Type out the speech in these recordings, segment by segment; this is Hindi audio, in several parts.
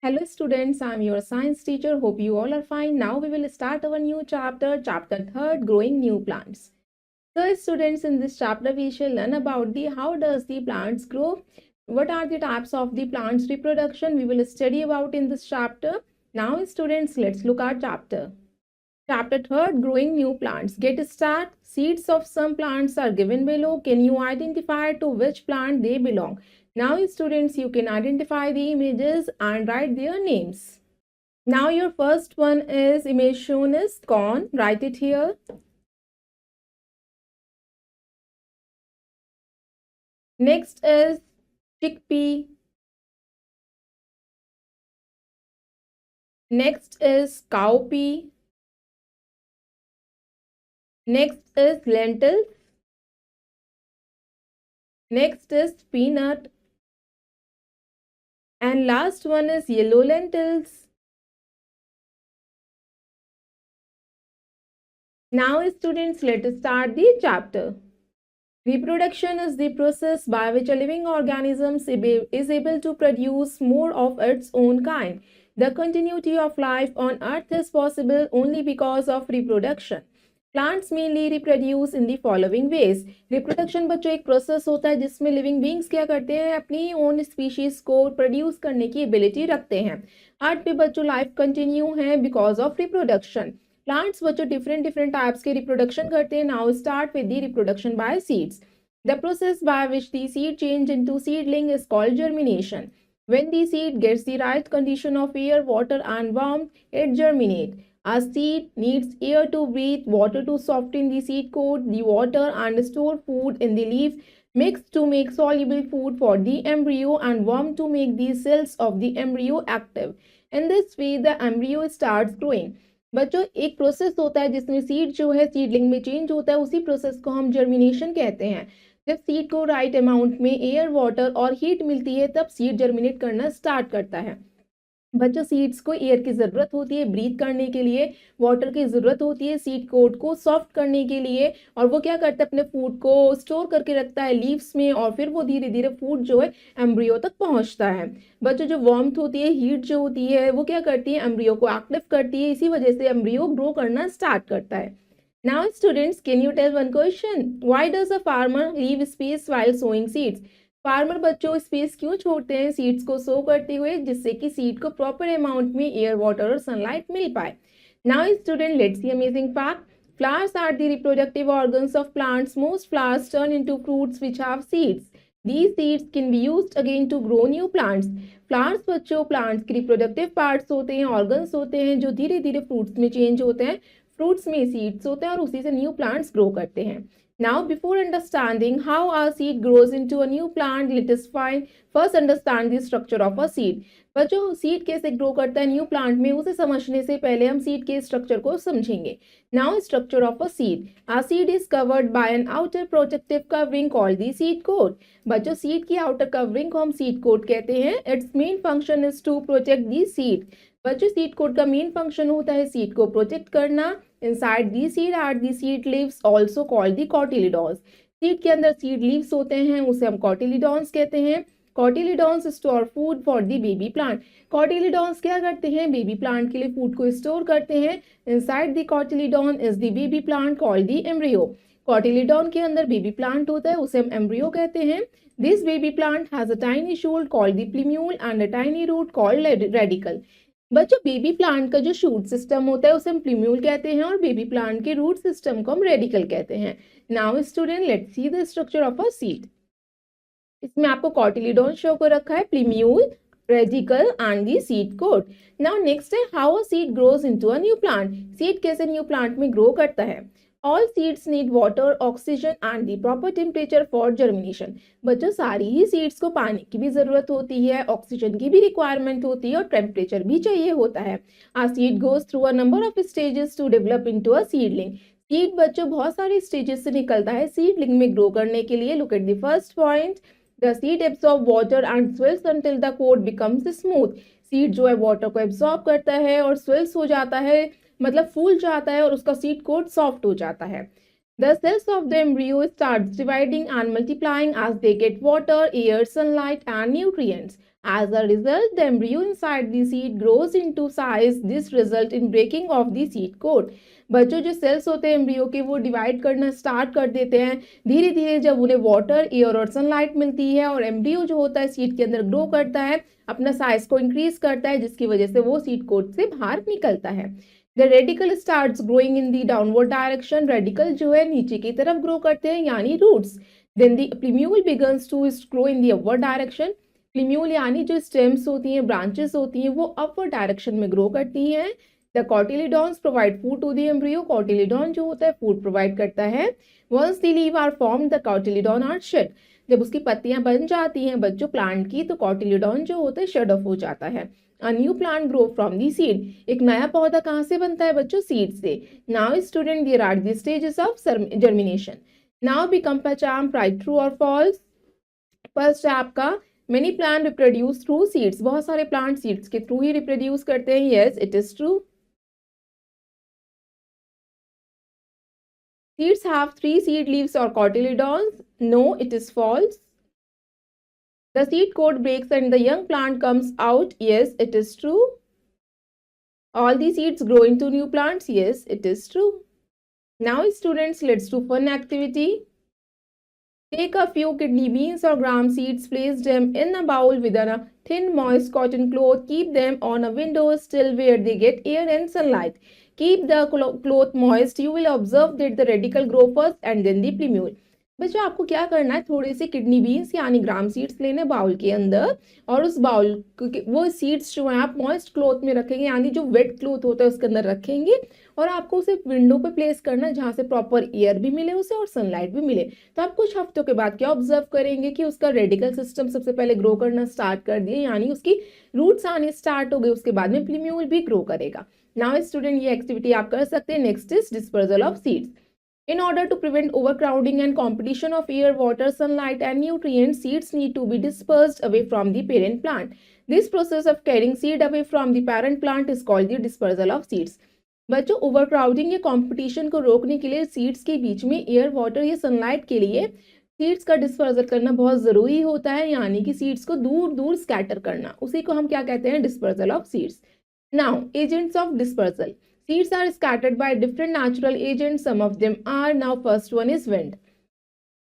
Hello students, I am your science teacher. Hope you all are fine. Now we will start our new chapter 3, growing new plants. So students, in this chapter we shall learn about the how does the plants grow, what are the types of the plants reproduction we will study about in this chapter. Now students, let's look at Chapter 3, growing new plants. Get start. Seeds of some plants are given below. Can you identify to which plant they belong? Now students, you can identify the images and write their names. Now your first one is image shown is corn. Write it here. Next is chickpea. Next is cowpea. Next is lentils. Next is peanut. And last one is yellow lentils. Now students, let us start the chapter. Reproduction is the process by which a living organism is able to produce more of its own kind. The continuity of life on earth is possible only because of reproduction. Plants mainly reproduce in the following ways. Reproduction बच्चों एक प्रोसेस होता है जिसमें लिविंग बींग्स क्या करते हैं, अपनी ओन स्पीशीज को प्रोड्यूस करने की एबिलिटी रखते हैं. अर्थ पे बच्चों लाइफ कंटिन्यू है बिकॉज ऑफ रिप्रोडक्शन. प्लांट्स बच्चों डिफरेंट टाइप्स के रिप्रोडक्शन करते हैं. Now start with the reproduction by seeds. The process by which the seed change into seedling is called germination. When the seed gets the right condition of air, water and warmth, it germinates. A seed needs air to breathe, water to soften the seed coat, the water and store food in the leaf, mixed to make soluble food for the embryo and warmth to make the cells of the embryo active. In this way, the embryo starts growing. बच्चों एक प्रोसेस होता है जिसमें सीड जो है सीडलिंग में चेंज होता है, उसी प्रोसेस को हम जर्मिनेशन कहते हैं. जब सीड को राइट अमाउंट में एयर, वाटर और हीट मिलती है तब सीड जर्मिनेट करना स्टार्ट करता है. बच्चों सीड्स को एयर की ज़रूरत होती है ब्रीथ करने के लिए, वाटर की ज़रूरत होती है सीड कोट को सॉफ्ट करने के लिए, और वो क्या करता है अपने फूड को स्टोर करके रखता है लीव्स में, और फिर वो धीरे धीरे फूड जो है एम्ब्रियो तक पहुंचता है. बच्चों जो वार्मथ होती है, हीट जो होती है, वो क्या करती है एम्ब्रियो को एक्टिव करती है, इसी वजह से एम्ब्रियो ग्रो करना स्टार्ट करता है. Now students, can you tell one question? Why does a farmer leave space while sowing seeds? Farmer बच्चों स्पेस क्यों छोड़ते हैं सीड्स को सो करते हुए, जिससे कि सीड को प्रॉपर अमाउंट में एयर, वाटर और सनलाइट मिल पाए. Now student, let's C amazing fact. Flowers are the reproductive organs of plants. Most flowers turn into fruits which have seeds. These seeds can be used again to grow new plants. Flowers बच्चों प्लांट्स के रिप्रोडक्टिव पार्ट्स होते हैं, ऑर्गन्स होते हैं जो धीरे धीरे फ्रूट्स में चेंज होते हैं. फ्रूट्स में सीड्स होते हैं और उसी से न्यू प्लांट्स ग्रो करते हैं. Now, before understanding how a seed grows into a new plant, let us first understand the structure of a seed. बच्चों सीड कैसे ग्रो करता है न्यू प्लांट में, उसे समझने से पहले हम सीड के स्ट्रक्चर को समझेंगे. Now structure of a seed. A seed is covered by an outer protective covering called the seed coat. बच्चों सीड की आउटर कवरिंग को हम सीड कोट कहते हैं. Its main function is to protect the seed. बच्चों सीड कोट का मेन फंक्शन होता है सीड को प्रोटेक्ट करना. Inside the seed are the seed leaves, also called the cotyledons. Seed के अंदर सीड लीव्स होते हैं, उसे हम cotyledons कहते हैं. Cotyledons store food for the baby plant. Cotyledons क्या करते हैं, बेबी प्लांट के लिए फूड को स्टोर करते हैं. Inside the cotyledon is the baby plant called the embryo. Cotyledon के अंदर बेबी प्लांट होता है, उसे हम एम्ब्रियो कहते हैं. This baby plant has a tiny shoot called the plumule and a tiny root called radicle. बच्चों बेबी प्लांट का जो शूट सिस्टम होता है उसे हम प्लूम्यूल कहते हैं और बेबी प्लांट के रूट सिस्टम को हम रेडिकल कहते हैं. Now student, let's see the structure of a seed. इसमें आपको कॉटिलीडॉन शो को रखा है, plumule, radicle and the seed coat. Now next है how a seed grows into a new plant. Seed कैसे न्यू प्लांट में ग्रो करता है. All seeds need water, oxygen and the proper temperature for germination. बच्चों सारी ही सीड्स को पानी की भी ज़रूरत होती है, ऑक्सीजन की भी रिक्वायरमेंट होती है और टेम्परेचर भी चाहिए होता है. A seed goes through a number of stages to develop into a seedling. Seed बच्चों बहुत सारे स्टेजेस से निकलता है सीडलिंग में ग्रो करने के लिए. Look at the first point. The seed absorbs water and swells until the coat becomes smooth. Seed जो है वाटर को एब्जॉर्ब करता है और स्वेल्स हो जाता है, मतलब फूल जाता है और उसका सीड कोट सॉफ्ट हो जाता है. The cells of the embryo starts dividing and multiplying as they get water, air, sunlight and nutrients. As a result, the embryo inside the seed grows into size. This results in breaking of the seed coat. बच्चों जो सेल्स होते हैं एम्ब्रियो के वो डिवाइड करना स्टार्ट कर देते हैं धीरे धीरे जब उन्हें वाटर एयर और सनलाइट मिलती है और एम्ब्रियो जो होता है सीड के अंदर ग्रो करता है अपना साइज को इंक्रीज करता है जिसकी वजह से वो सीड कोट से बाहर निकलता है. The radicle starts growing in the downward direction. Radicle जो है नीचे की तरफ ग्रो करते हैं यानी roots. Then the plumule begins to grow in the upward direction. Plumule यानी जो stems होती हैं branches होती हैं वो upward direction में grow करती हैं. The cotyledons provide food to the embryo. Cotyledon जो होता है food provide करता है. Once the leaves are formed, the cotyledon are shed. जब उसकी पत्तियां बन जाती हैं बच्चों प्लांट की तो cotyledon जो होता है shed off हो जाता है. A new plant grow from the seed. एक नया पौधा कहाँ से बनता है बच्चों सीड से. Now student there are the stages of germination. Now become pacham right true or false. First है आपका many plant reproduce through seeds. बहुत सारे प्लांट सीड्स के थ्रू ही रिप्रोड्यूस करते हैं. Yes, it is true. Seeds have 3 seed leaves or cotyledons. No, it is false. The seed coat breaks and the young plant comes out. Yes, it is true. All the seeds grow into new plants. Yes, it is true. Now students, let's do fun activity. Take a few kidney beans or gram seeds, place them in a bowl with a thin moist cotton cloth. Keep them on a window sill where they get air and sunlight. Keep the cloth moist. You will observe that the radicle grow first and then the plumule. बच्चों आपको क्या करना है थोड़े से किडनी बीन्स यानी ग्राम सीड्स लेने बाउल के अंदर और उस बाउल वो सीड्स जो है आप मॉइस्ट क्लोथ में रखेंगे यानी जो वेट क्लोथ होता है उसके अंदर रखेंगे और आपको उसे विंडो पे प्लेस करना है जहाँ से प्रॉपर एयर भी मिले उसे और सनलाइट भी मिले. तो आप कुछ हफ्तों के बाद क्या ऑब्जर्व करेंगे कि उसका रेडिकल सिस्टम सबसे पहले ग्रो करना स्टार्ट कर दिए यानी उसकी रूट्स आने स्टार्ट हो गए उसके बाद में प्लूम्यूल भी ग्रो करेगा. नाउ स्टूडेंट ये एक्टिविटी आप कर सकते हैं. Next is dispersal of seeds. In order to prevent overcrowding and competition of air, water, sunlight and nutrients, seeds need to be dispersed away from the parent plant. This process of carrying seed away from the parent plant is called the dispersal of seeds. बच्चों ओवरक्राउडिंग या कंपटीशन को रोकने के लिए सीड्स के बीच में एयर वाटर या सनलाइट के लिए सीड्स का डिस्पर्सल करना बहुत ज़रूरी होता है यानी कि सीड्स को दूर दूर स्कैटर करना उसी को हम क्या कहते हैं dispersal of seeds. Now agents of dispersal. Seeds are scattered by different natural agents. Some of them are. Now first one is wind.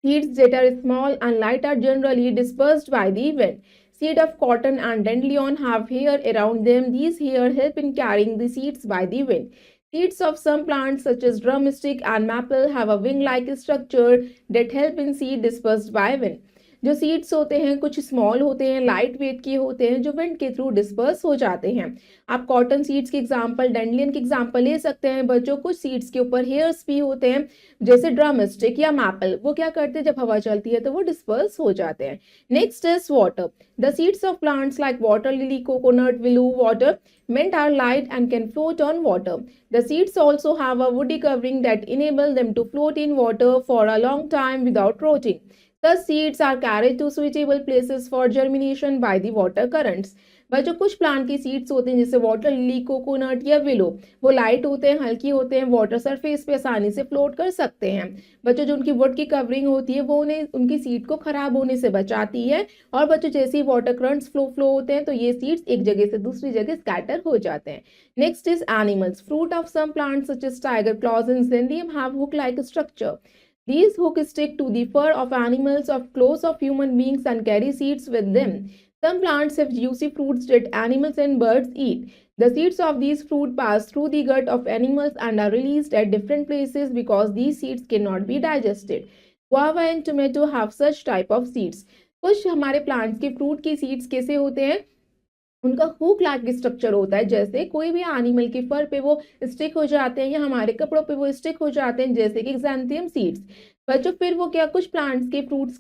Seeds that are small and light are generally dispersed by the wind. Seed of cotton and dandelion have hair around them. These hair help in carrying the seeds by the wind. Seeds of some plants such as drumstick and maple have a wing-like structure that help in seed dispersed by wind. जो सीड्स होते हैं कुछ स्मॉल होते हैं लाइट वेट के होते हैं जो विंड के थ्रू डिस्पर्स हो जाते हैं. आप कॉटन सीड्स के एग्जांपल डैंडलियन के एग्जांपल ले सकते हैं बच्चों. कुछ सीड्स के ऊपर हेयर्स भी होते हैं जैसे ड्रमस्टिक या मैपल वो क्या करते हैं जब हवा चलती है तो वो डिस्पर्स हो जाते हैं. Next is water. The seeds of plants like water lily coconut Villu water mint are light and can float on water. The seeds also have a woody covering that enable them to float in water for a long time without rotting. The seeds are carried to suitable places for germination by the water currents. बच्चों कुछ प्लांट की सीड्स होते हैं जैसे वाटर लिली कोकोनट या विलो वो लाइट होते हैं हल्की होते हैं वाटर सरफेस पे आसानी से फ्लोट कर सकते हैं. बच्चों जो उनकी वुड की कवरिंग होती है वो उन्हें उनकी सीड को खराब होने से बचाती है और बच्चों जैसे ही वाटर करंट्स फ्लो होते हैं तो ये सीड्स एक जगह से दूसरी जगह स्कैटर हो जाते हैं. Next is animals. Fruit of some plants such as tiger claw and xanthium have hook like structure. These hooks stick to the fur of animals or claws of human beings and carry seeds with them. Some plants have juicy fruits that animals and birds eat. The seeds of these fruit pass through the gut of animals and are released at different places because these seeds cannot be digested. Guava and tomato have such type of seeds. कुछ हमारे प्लांट्स के फ्रूट की सीड्स कैसे होते हैं उनका हुक लाइक स्ट्रक्चर होता है जैसे कोई भी एनिमल के फर पे वो स्टिक हो जाते हैं या हमारे कपड़ों पे वो स्टिक हो जाते हैं जैसे कि एक्जेंथियम सीड्स. बच्चों फिर वो क्या कुछ प्लांट्स के फ्रूट्स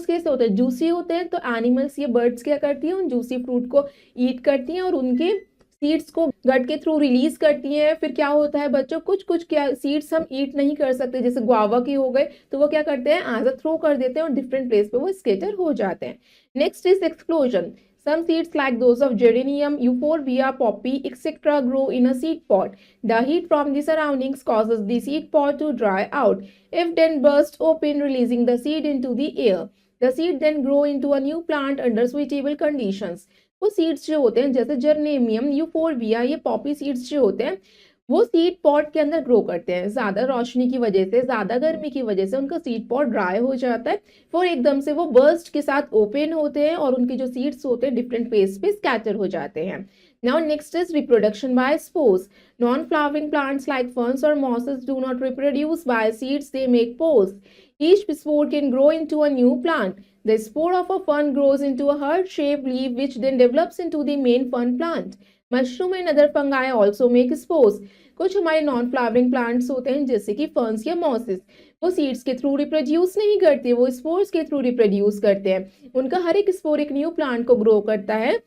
कैसे होते हैं जूसी होते हैं तो एनिमल्स या बर्ड्स क्या करती हैं उन जूसी फ्रूट को ईट करती हैं और उनके सीड्स को गट के थ्रू रिलीज करती हैं. फिर क्या होता है बच्चों कुछ क्या सीड्स हम ईट नहीं कर सकते जैसे गुआवा के हो गए तो वो क्या करते हैं एज अ थ्रो कर देते हैं और डिफरेंट प्लेस पे वो स्केटर हो जाते हैं. Next is explosion. Some seeds like those of geranium, euphorbia, poppy, etc. grow in a seed pod. The heat from the surroundings causes the seed pod to dry out. If then burst open, releasing the seed into the air. The seed then grow into a new plant under suitable conditions. वो सीड्स जो होते हैं जैसे जर्नेमियम, यूफोरबिया, ये पॉपी सीड्स जो होते हैं वो सीड पॉट के अंदर ग्रो करते हैं। ज्यादा रोशनी की वजह से, ज्यादा गर्मी की वजह से उनका सीड पॉट ड्राई हो जाता है, फिर एकदम से वो बर्स्ट के साथ ओपन होते हैं और उनके जो सीड्स होते हैं डिफरेंट फेज पे स्कैटर हो जाते हैं। Now next is reproduction by spores. Non flowering plants like ferns or mosses do not reproduce by seeds, they make pores. Each spore can grow into a new plant. The spore of a fern grows into a heart-shaped leaf which then develops into the main fern plant. Mushroom and other fungi also make spores. कुछ हमारे नॉन फ्लावरिंग प्लांट्स होते हैं जैसे कि फर्न्स या मॉसेस, वो सीड्स के थ्रू रिप्रोड्यूस नहीं करते, वो स्पोर्स के थ्रू रिप्रोड्यूस करते हैं। उनका हर एक स्पोर एक न्यू प्लांट को ग्रो करता है।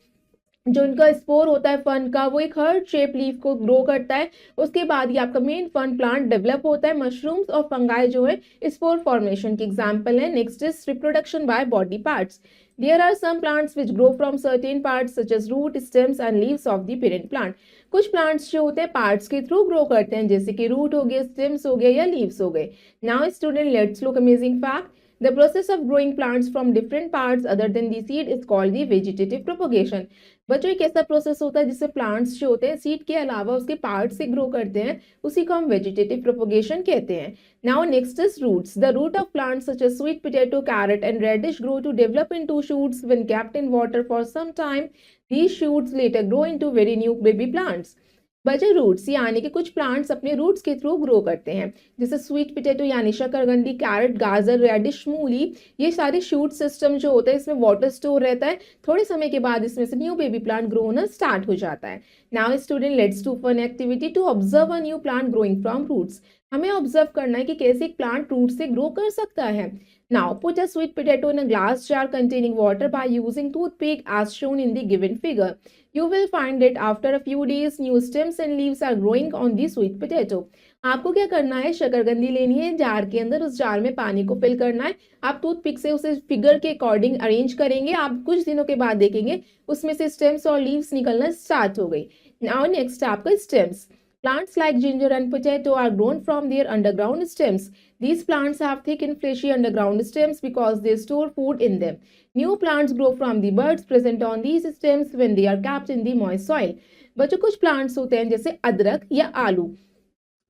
जो उनका स्पोर होता है फन का वो एक हर्ट शेप लीफ को ग्रो करता है, उसके बाद ये आपका मेन फन प्लांट डेवलप होता है। मशरूम्स और फंगाई जो है स्पोर फॉर्मेशन की एग्जांपल है। Next is reproduction by body parts. There are some plants which grow from certain parts such as root, stems and leaves of the parent plant. कुछ प्लांट्स जो होते हैं पार्ट्स के थ्रू ग्रो करते हैं जैसे कि रूट हो गए, स्टेम्स हो गए या लीव्स हो गए। Now student let's look amazing fact. The process of growing plants from different parts other than the seed is called the vegetative propagation. बच्चों एक ऐसा प्रोसेस होता है जिससे प्लांट्स जो होते हैं सीड के अलावा उसके पार्ट से ग्रो करते हैं, उसी को हम वेजिटेटिव प्रोपगेशन कहते हैं। Now next is roots. The root of plants such as sweet potato, carrot and radish grow to develop into shoots when kept in water for some time. These shoots later grow into very new baby plants. बचे रूट्स यानी कि कुछ प्लांट्स अपने रूट्स के थ्रू ग्रो करते हैं, जैसे स्वीट पोटैटो यानी शकरकंदी, कैरेट, गाजर, रेडिश, मूली, ये सारे शूट सिस्टम जो होता है इसमें वाटर स्टोर रहता है, थोड़े समय के बाद इसमें से न्यू बेबी प्लांट ग्रो होना स्टार्ट हो जाता है। Now student let's do fun activity to observe a new plant growing from roots. हमें ऑब्जर्व करना है कि कैसे एक प्लांट रूट से ग्रो कर सकता है। Now put a sweet potato in a glass jar containing water by using toothpick as shown in the given figure. You will find that after a few days new stems and leaves are growing on the sweet potato. आपको क्या करना है, शकरकंदी लेनी है, जार के अंदर उस जार में पानी को फिल करना है, आप टूथपिक से उसे फिगर के अकॉर्डिंग अरेंज करेंगे, आप कुछ दिनों के बाद देखेंगे उसमें से स्टेम्स और लीव्स निकलना स्टार्ट हो गई। नाउ नेक्स्ट आपका stems. Plants like ginger and potato are grown from their underground stems. These plants have thick and fleshy underground stems because they store food in them. New plants grow from the buds present on these stems when they are kept in the moist soil. बच्चों कुछ प्लांट्स होते हैं जैसे अदरक या आलू,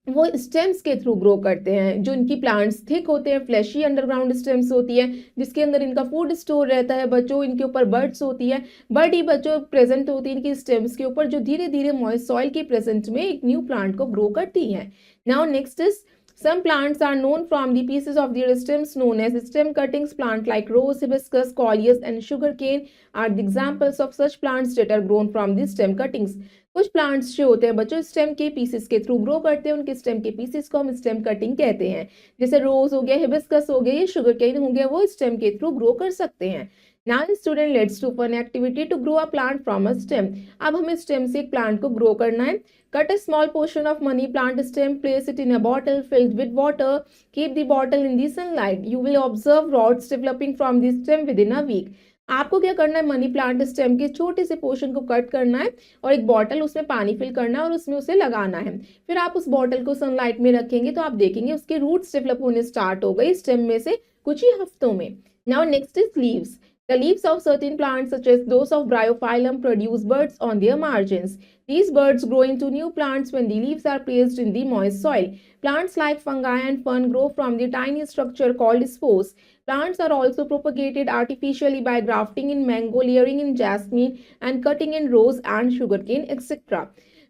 वो स्टेम्स के थ्रू ग्रो करते हैं। जो इनकी प्लांट्स थिक होते हैं, फ्लैशी अंडरग्राउंड स्टेम्स होती है जिसके अंदर इनका फूड स्टोर रहता है। बच्चों इनके ऊपर बर्ड्स होती है, बर्ड ही बच्चों प्रेजेंट होती है इनकी स्टेम्स के ऊपर, जो धीरे धीरे मॉइस्ट सॉइल के प्रेजेंट में एक न्यू प्लांट को ग्रो करती है। Now next is some plants are known from the pieces of their stems known as stem cuttings. Plant like rose, hibiscus, coleus and sugarcane are the examples of such plants that are grown from the stem cuttings. कुछ प्लांट्स जो होते हैं बच्चों स्टेम के पीसेस के थ्रू ग्रो करते हैं, उनके स्टेम के पीसेस को हम स्टेम कटिंग कहते हैं। जैसे रोज हो गया, हिबिस्कस हो गया, ये शुगर केन हो गया, वो स्टेम के थ्रू ग्रो कर सकते हैं। Now student let's do fun activity to grow a plant from a stem. अब हमें स्टेम से एक प्लांट को ग्रो करना है। Cut a small portion of money plant stem, place it in a bottle filled with water, keep the bottle in the sunlight. You will observe rods developing from the stem within a week. आपको क्या करना है, मनी प्लांट स्टेम के छोटे से पोर्शन को कट करना है और एक बॉटल उसमें पानी फिल करना है और उसमें उसे लगाना है। फिर आप उस बॉटल को सनलाइट में रखेंगे तो आप देखेंगे उसके रूट्स डेवलप होने स्टार्ट हो गए स्टेम में से कुछ ही हफ्तों में। Now next is leaves. The leaves of certain plants such as those of Bryophyllum produce buds on their margins. These buds grow into new plants when the leaves are placed in the moist soil. Plants like fungi and fern grow from the tiny structure called spores. Plants are also propagated artificially by grafting in mango, layering in jasmine and cutting in rose and sugarcane etc.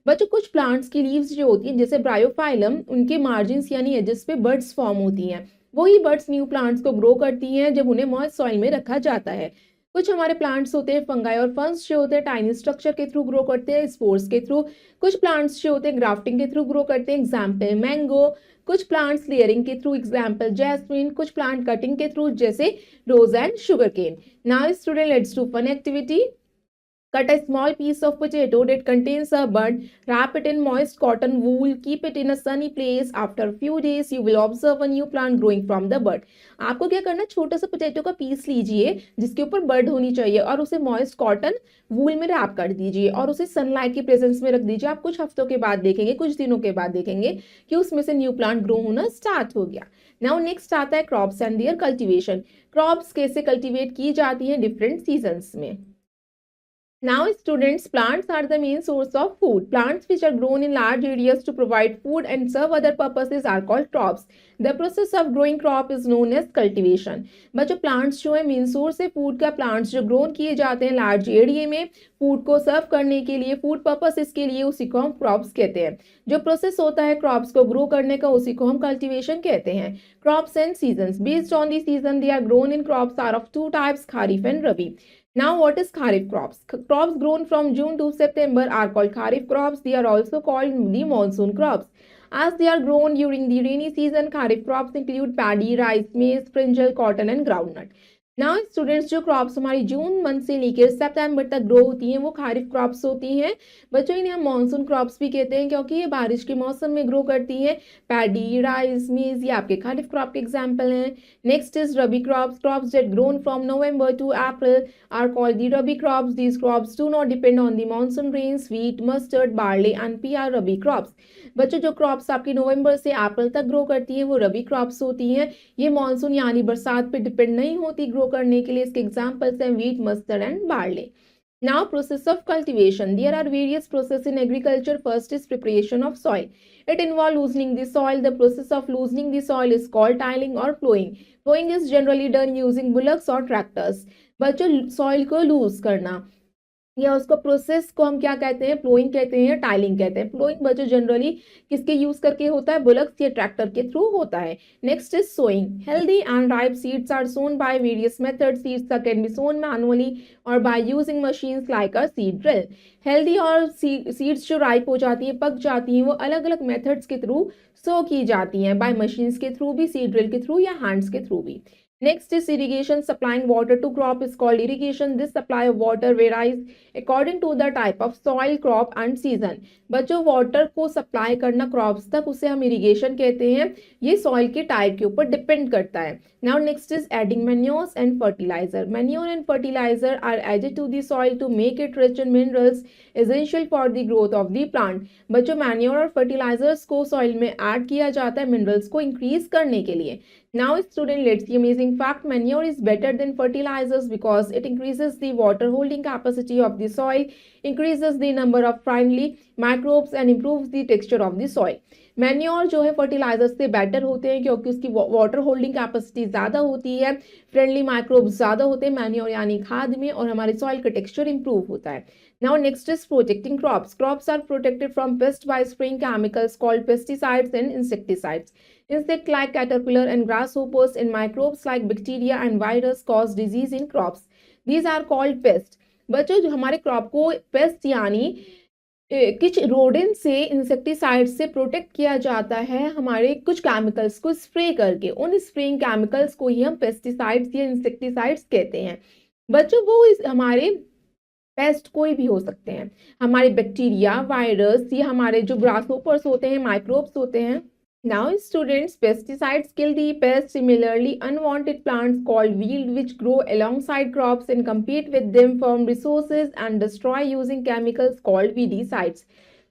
बच्चों कुछ प्लांट्स की लीव्स जो होती हैं जैसे ब्रायोफाइलम, उनके मार्जिन्स यानी एजेस पे बर्ड्स फॉर्म होती हैं, वही बर्ड्स न्यू प्लांट्स को ग्रो करती हैं जब उन्हें मॉइस्ट सॉइल में रखा जाता है। कुछ हमारे प्लांट्स होते हैं फंगाई और फंस जो होते हैं टाइनी स्ट्रक्चर के थ्रू ग्रो करते हैं, स्पोर्स के थ्रू। कुछ प्लांट्स जो होते हैं ग्राफ्टिंग के थ्रू ग्रो करते हैं, एग्जाम्पल मैंगो। कुछ प्लांट्स लेयरिंग के थ्रू, एग्जाम्पल जैस्मिन। कुछ प्लांट कटिंग के थ्रू जैसे rose and sugar cane. Now student let's do fun activity. Cut a small piece of potato that contains a bud, wrap it in moist cotton wool, keep it in a sunny place. After a few days, you will observe a new plant growing from the bud. आपको क्या करना, छोटा सा पोटैटो का पीस लीजिए जिसके ऊपर बड होनी चाहिए और उसे मॉइस्ट कॉटन वूल में रैप कर दीजिए और उसे सनलाइट की प्रेजेंस में रख दीजिए। आप कुछ हफ्तों के बाद देखेंगे, कुछ दिनों के बाद देखेंगे कि उसमें से न्यू प्लांट ग्रो होना स्टार्ट हो गया। नाउ नेक्स्ट आता है crops and their cultivation. Crops कैसे कल्टीवेट की जाती हैं डिफरेंट सीजन्स में। Now, students, plants are the main source of food. Plants which are grown in large areas to provide food and serve other purposes are called crops. The process of growing crop is known as cultivation. बच्चों, plants जो है मेन सोर्स है फूड का, प्लांट्स जो ग्रोन किए जाते हैं लार्ज एरिया में फूड को सर्व करने के लिए, फूड पर्पसेस के लिए, उसी को हम क्रॉप्स कहते हैं। जो प्रोसेस होता है क्रॉप्स को ग्रो करने का, उसी को हम कल्टीवेशन कहते हैं। Crops and seasons, based on the season they are grown in crops are of two types, kharif and rabi. Now, what is kharif crops? Crops grown from June to September are called kharif crops. They are also called the monsoon crops. As they are grown during the rainy season, kharif crops include paddy, rice, maize, brinjal, cotton and groundnut. Now students, जो क्रॉप्स हमारी जून मंथ से लेकर सितंबर तक ग्रो होती हैं वो खारिफ क्रॉप्स होती हैं। बच्चों, इन्हें हम मानसून क्रॉप्स भी कहते हैं क्योंकि ये बारिश के मौसम में ग्रो करती हैं। पैडी, राइस, मीज ये आपके खारिफ क्रॉप के एग्जांपल हैं। Next is rabi crops. Crops that grown from November to April are called the rabi crops. These crops do not depend on the monsoon rains. Wheat, mustard, barley and pea are rabi crops. बच्चों, जो क्रॉप्स आपकी नवंबर से अप्रैल तक ग्रो करती हैं वो रबी क्रॉप्स होती हैं। ये मानसून यानी बरसात पे डिपेंड नहीं होती ग्रो करने के लिए। इसके एग्जांपल्स हैं wheat, mustard and barley. Now, process of cultivation. There are various processes in agriculture. First is preparation of soil. It involves loosening the soil. The process of loosening the soil is called tiling or plowing. Plowing is generally done using bullocks or tractors. बच्चों, soil को lose करना या उसको प्रोसेस को हम क्या कहते हैं, प्लोइंग कहते हैं, टाइलिंग कहते हैं। प्लोइंग बच्चों जनरली किसके यूज करके होता है, बुलक्स या ट्रैक्टर के थ्रू होता है। Next is sowing. Healthy and ripe seeds are sown by various methods. Seeds can be sown manually और by using machines like a seed drill. Healthy और सीड्स जो राइप हो जाती हैं, पक जाती हैं, वो अलग अलग मेथड्स के थ्रू सो की जाती हैं, बाय मशीन्स के थ्रू भी, सीड ड्रिल के थ्रू या हैंड्स के थ्रू भी। Next is irrigation. Supplying water to crop is called irrigation. This supply of water varies according to the type of soil, crop and season. बच्चों, वाटर को सप्लाई करना क्रॉप्स तक उसे हम इरिगेशन कहते हैं। ये सॉइल के टाइप के ऊपर डिपेंड करता है। Now next is adding manures and fertilizer. Manure and fertilizer are added to the soil to make it rich in minerals essential for the growth of the plant. बच्चों, मैन्योर और फर्टिलाइजर्स को सॉइल में ऐड किया जाता है मिनरल्स को इंक्रीज करने के लिए। Now, student, let's see amazing fact. Manure is better than fertilizers because it increases the water holding capacity of the soil, increases the number of friendly microbes and improves the texture of the soil. Manure जो है फर्टिलाइजर्स से बेटर होते हैं क्योंकि उसकी वाटर होल्डिंग कैपेसिटी ज़्यादा होती है, फ्रेंडली माइक्रोब्स ज़्यादा होते हैं मैन्योर यानी खाद में, और हमारे सॉइल का टेक्सचर इंप्रूव होता है। Now next is protecting crops. Crops are protected from pests by spraying chemicals called pesticides and insecticides. Insects like caterpillar and grasshoppers and microbes like bacteria and virus cause disease in crops. These are called pests. बच्चों, जो हमारे क्रॉप को पेस्ट यानी कुछ रोडेंट से, इंसेक्टिसाइड से प्रोटेक्ट किया जाता है हमारे कुछ केमिकल्स को स्प्रे करके। उन स्प्रेइंग केमिकल्स को ही हम पेस्टिसाइड्स या इंसेक्टिसाइड्स कहते हैं। बच्चों, वो हमारे पेस्ट कोई भी हो सकते हैं, हमारे बैक्टीरिया, वायरस या हमारे जो ग्रासहोपर्स होते हैं, माइक्रोब्स होते हैं। Now, students, pesticides kill the pests. Similarly, unwanted plants called weed which grow alongside crops and compete with them for resources and destroy using chemicals called weedicides.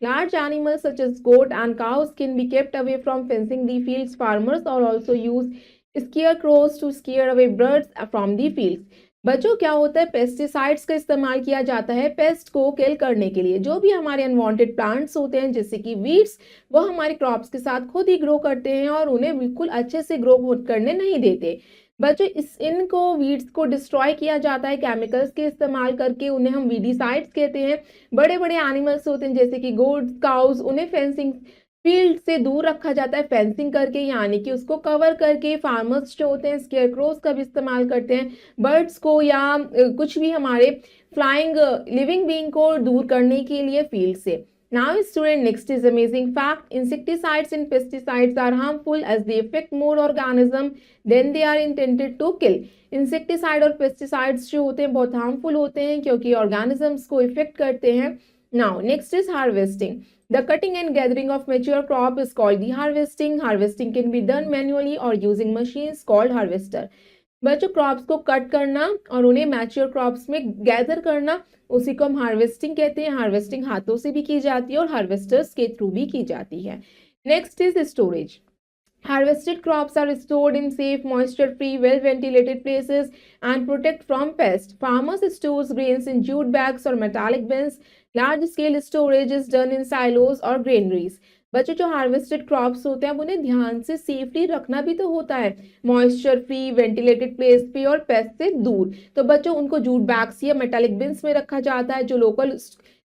Large animals such as goat and cows can be kept away from fencing the fields. Farmers are also use scarecrows to scare away birds from the fields. बच्चों, क्या होता है, पेस्टिसाइड्स का इस्तेमाल किया जाता है पेस्ट को किल करने के लिए। जो भी हमारे अनवांटेड प्लांट्स होते हैं जैसे कि वीड्स, वो हमारे क्रॉप्स के साथ खुद ही ग्रो करते हैं और उन्हें बिल्कुल अच्छे से ग्रो करने नहीं देते। बच्चों, इनको वीड्स को डिस्ट्रॉय किया जाता है केमिकल्स के इस्तेमाल करके, उन्हें हम वीडिसाइड्स कहते हैं। बड़े बड़े एनिमल्स होते हैं जैसे कि गोट्स, काउस, उन्हें फेंसिंग फील्ड से दूर रखा जाता है फेंसिंग करके, यानी कि उसको कवर करके। फार्मर्स जो होते हैं स्केयरक्रोज का भी इस्तेमाल करते हैं बर्ड्स को या कुछ भी हमारे फ्लाइंग लिविंग बीइंग को दूर करने के लिए फील्ड से। Now, student, next is amazing fact. Insecticides and pesticides are harmful as they affect more organism than they are intended to kill. Insecticide और पेस्टिसाइड्स जो होते हैं बहुत हार्मफुल होते हैं क्योंकि ऑर्गेनिजम्स को इफेक्ट करते हैं. Now next is harvesting. The cutting and gathering of mature crop is called the harvesting. Harvesting can be done manually or using machines called harvester. बच्चों क्रॉप्स को कट करना और उन्हें मैच्योर क्रॉप्स में गैदर करना, उसी को हम हार्वेस्टिंग कहते हैं. हार्वेस्टिंग हाथों से भी की जाती है और हार्वेस्टर्स के थ्रू भी की जाती है. Next is storage. Harvested crops are stored in safe, moisture-free, well-ventilated places and protect from pests. Farmers store grains in jute bags or metallic bins. Large-scale storage is done in silos or granaries. बच्चों जो हार्वेस्टेड क्रॉप्स होते हैं उन्हें ध्यान से सेफली रखना भी तो होता है, मॉइस्चर फ्री, वेंटिलेटेड प्लेस पे और पेस्ट से दूर. तो बच्चों उनको जूट बैग्स या मेटालिक बिन्स में रखा जाता है. जो लोकल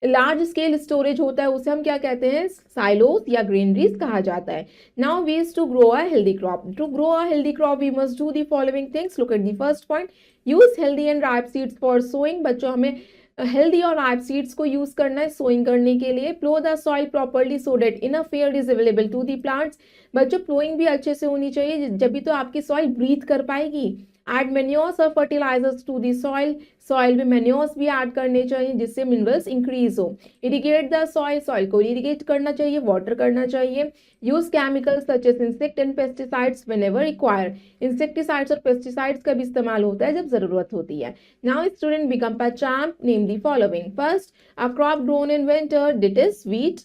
लार्ज स्केल स्टोरेज होता है उसे हम क्या कहते हैं, साइलोस या ग्रेनरीज कहा जाता है. Now ways to grow a healthy crop. To grow a healthy crop we must do the following things. Look at the first point. Use healthy and ripe seeds for sowing. बच्चों हमें हेल्दी और राइप सीड्स को यूज करना है सोइंग करने के लिए. Plough the soil properly so that enough air is available to the plants. बच्चों प्लोइंग भी अच्छे से होनी चाहिए, जब भी तो आपकी सॉइल ब्रीथ कर पाएगी. एड मैन्योर्स और fertilizers to the soil. Soil में मैन्योर्स भी ऐड करने चाहिए जिससे मिनरल्स इंक्रीज हो. Irrigate the soil. सॉइल को इरिगेट करना चाहिए, वाटर करना चाहिए. Use chemicals such as insect and pesticides whenever required. Insecticides और पेस्टिसाइड्स का भी इस्तेमाल होता है जब जरूरत होती है. Now student become a champ. Name the following. First, a crop grown in winter, it is wheat.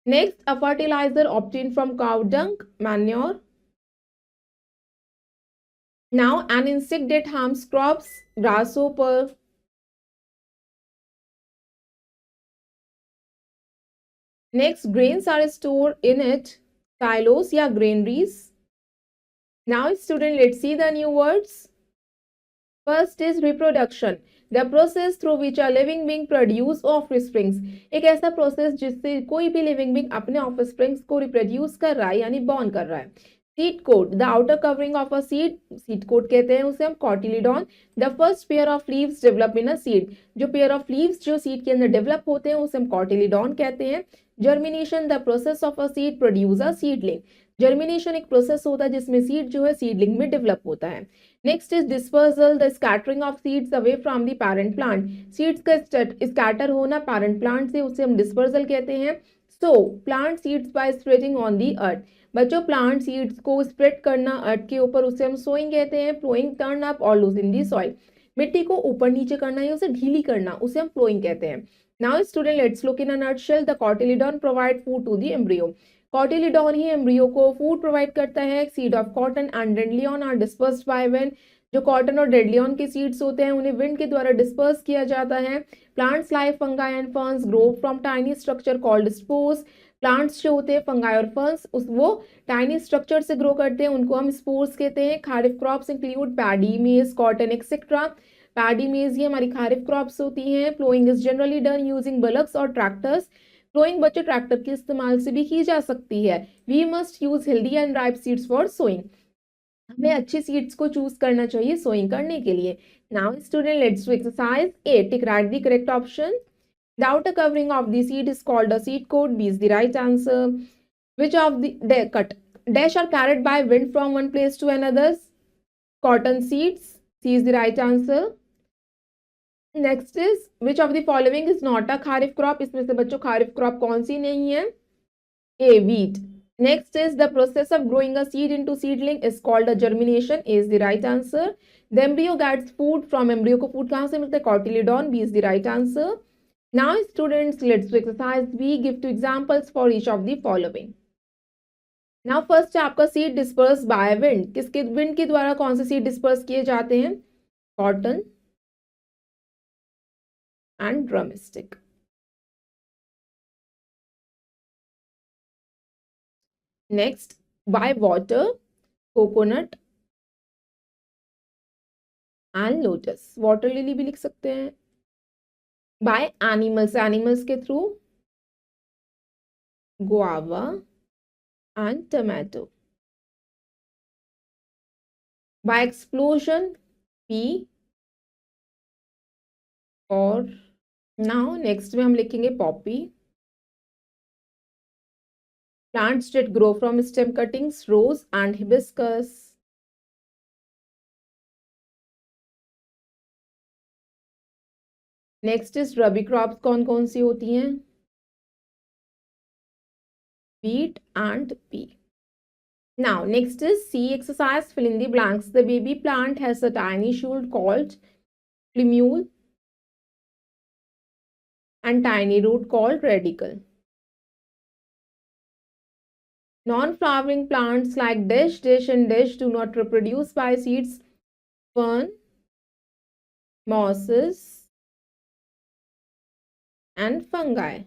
Next, a fertilizer obtained from cow dung, manure. Now, an insect that harms crops, grasshopper. Next, grains are stored in it, silos या granaries. Now, student, let's see the new words. First is reproduction. The process through which a living being produce offsprings. एक ऐसा प्रोसेस जिससे कोई भी लिविंग बीइंग अपने ऑफस्प्रिंग्स को रिप्रोड्यूस कर रहा है यानी बॉर्न कर रहा है. Seed coat. The outer covering of a seed, seed coat कहते हैं उसे हम. Cotyledon. The first pair of leaves develop in a seed. जो पेयर ऑफ लीव्स जो सीड के अंदर डेवलप होते हैं उसे हम कॉटिलीडॉन कहते हैं. Germination. The process of a seed produce a seedling. Germination एक प्रोसेस होता है जिसमें सीड जो है सीडलिंग में डेवलप होता है. Next is dispersal. The scattering of seeds away from the parent plant. Seeds का स्कैटर होना पेरेंट प्लांट से, उसे हम डिस्पर्सल कहते हैं. So plant seeds by spreading on the earth. बच्चों प्लांट सीड्स को स्प्रेड करना अर्थ के ऊपर उसे हम सोइंग कहते हैं. प्लोइंग. टर्न अप और लूजिंग दी सॉइल. मिट्टी को ऊपर नीचे करना या उसे ढीली करना उसे हम प्लोइंग कहते हैं. Now student let's look in a nutshell. The cotyledon provide food to the embryo. Cotyledon ही एम्ब्रियो को फूड प्रोवाइड करता है. Seed of cotton and dandelion are dispersed by wind. जो कॉटन और डेंड्लियन के सीड्स होते हैं उन्हें विंड के द्वारा डिस्पर्स किया जाता है. Plants like fungi and ferns grow from tiny structure called spores. Plants जो होते हैं फंगाई और फर्न्स वो टाइनी स्ट्रक्चर से ग्रो करते हैं, उनको हम स्पोर्स कहते हैं. Kharif crops include paddy, maize, cotton etcetera. Paddy, maize ये हमारी खारिफ क्रॉप्स होती हैं. Ploughing is generally done using bullocks और ट्रैक्टर्स. प्लोइंग बच्चों ट्रैक्टर के इस्तेमाल से भी की जा सकती है. We must use healthy and ripe seeds for sowing. हमें अच्छी सीड्स को चूज करना चाहिए सोइंग करने के लिए. Now student let's do exercise 8. Tick right the correct option. The outer covering of the seed is called a seed coat. B is the right answer. Which of the cut dash are carried by wind from one place to another? Cotton seeds. C is the right answer. Next is which of the following is not a kharif crop? इसमें से बच्चों खारिफ क्रॉप कौन सी नहीं है? A, wheat. Next is the process of growing a seed into seedling is called a germination. A is the right answer. The embryo gets food from embryo को food कहाँ से मिलता है? Cotyledon. B is the right answer. Now students let's do exercise B. Give two examples for each of the following. Now first है आपका seed dispersed by wind. किसके wind के द्वारा कौन से seed disperse किए जाते हैं? Cotton and drumstick. Next by water, coconut and lotus. Water lily भी लिख सकते हैं. By animals, animals के through guava and tomato. By explosion, pea or now next में हम लिखेंगे Poppy, plants that grow from stem cuttings, rose and hibiscus. Next is rabi crops कौन कौन सी होती हैं? wheat and pea. Now next is C exercise, fill in the blanks. The baby plant has a tiny shoot called plumule and tiny root called radicle. Non-flowering plants like dish, dish and dish do not reproduce by seeds. Fern, mosses and fungi.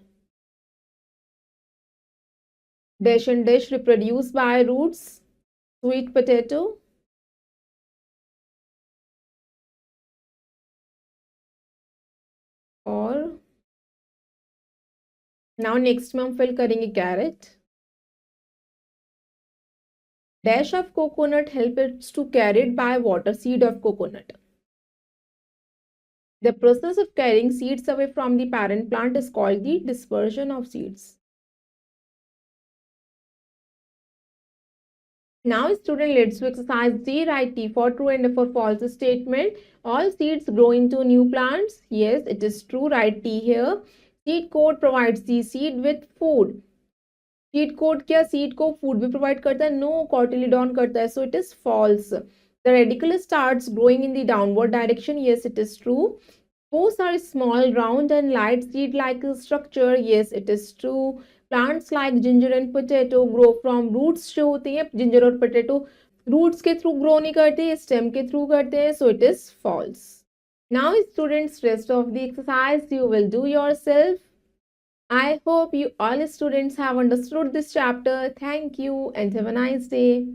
Dish and dish reproduce by roots. Sweet potato, और now next में हम fill करेंगे carrot. Dash of coconut helps to carried by water, seed of coconut. The process of carrying seeds away from the parent plant is called the dispersion of seeds. Now student, let's do exercise D. Write T for true and F for false statement. All seeds grow into new plants. Yes, it is true. Write T here. Seed coat provides the seed with food. Seed coat क्या सीड को फूड भी प्रोवाइड करता है? नो, कॉटिलीडॉन करता है, so it is false. The radicle starts growing in the downward direction. Yes, it is true. Spores are small, round and light seed-like structure. Yes, it is true. Plants like ginger and potato grow from roots जो होती हैं, ginger और potato roots के through grow नहीं करते, stem के through करते हैं, so it is false. Now students, rest of the exercise you will do yourself. I hope you all students have understood this chapter. Thank you and have a nice day.